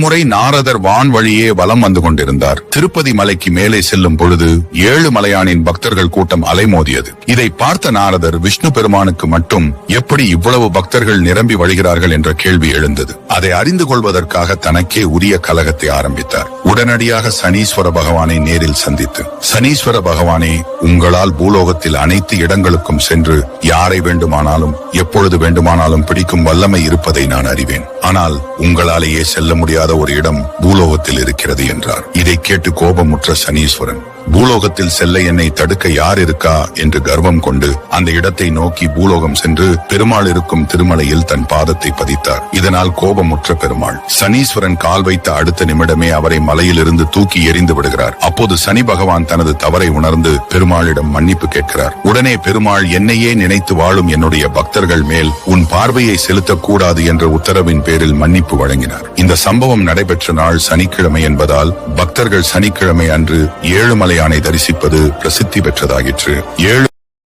ஒருமுறை நாரதர் வான் வழியே வலம் வந்து கொண்டிருந்தார். திருப்பதி மலைக்கு மேலே செல்லும் பொழுது ஏழுமலையானின் பக்தர்கள் கூட்டம் அலைமோதியது. இதை பார்த்த நாரதர் விஷ்ணு பெருமானுக்கு மட்டும் எப்படி இவ்வளவு பக்தர்கள் நிரம்பி வழிகிறார்கள் என்ற கேள்வி எழுந்தது. அதை அறிந்து கொள்வதற்காக தனக்கே உரிய கலகத்தை ஆரம்பித்தார். உடனடியாக சனீஸ்வர பகவானை நேரில் சந்தித்து, சனீஸ்வர பகவானே, உங்களால் பூலோகத்தில் அனைத்து இடங்களுக்கும் சென்று யாரை வேண்டுமானாலும் எப்பொழுது வேண்டுமானாலும் பிடிக்கும் வல்லமை இருப்பதை நான் அறிவேன். ஆனால் உங்களாலேயே செல்ல முடியாத ஒரு இடம் பூலோகத்தில் இருக்கிறது என்றார். இதை கேட்டு கோபமுற்ற சனீஸ்வரன், பூலோகத்தில் செல்ல என்னை தடுக்க யார் இருக்கா என்று கர்வம் கொண்டு அந்த இடத்தை நோக்கி பூலோகம் சென்று பெருமாள் இருக்கும் திருமலையில் தன் பாதத்தை பதித்தார். இதனால் கோபமுற்ற பெருமாள் சனீஸ்வரன் கால் வைத்த அடுத்த நிமிடமே அவரை மலையிலிருந்து தூக்கி எறிந்து விடுகிறார். அப்போது சனி பகவான் தனது தவறை உணர்ந்து பெருமாளிடம் மன்னிப்பு கேட்கிறார். உடனே பெருமாள், என்னையே நினைத்து வாழும் என்னுடைய பக்தர்கள் மேல் உன் பார்வையை செலுத்தக்கூடாது என்ற உத்தரவின் பேரில் மன்னிப்பு வழங்கினார். இந்த சம்பவம் நடைபெற்ற நாள் சனிக்கிழமை என்பதால் பக்தர்கள் சனிக்கிழமை அன்று ஏழுமலையானை தரிசிப்பது பிரசித்தி பெற்றதாயிற்று.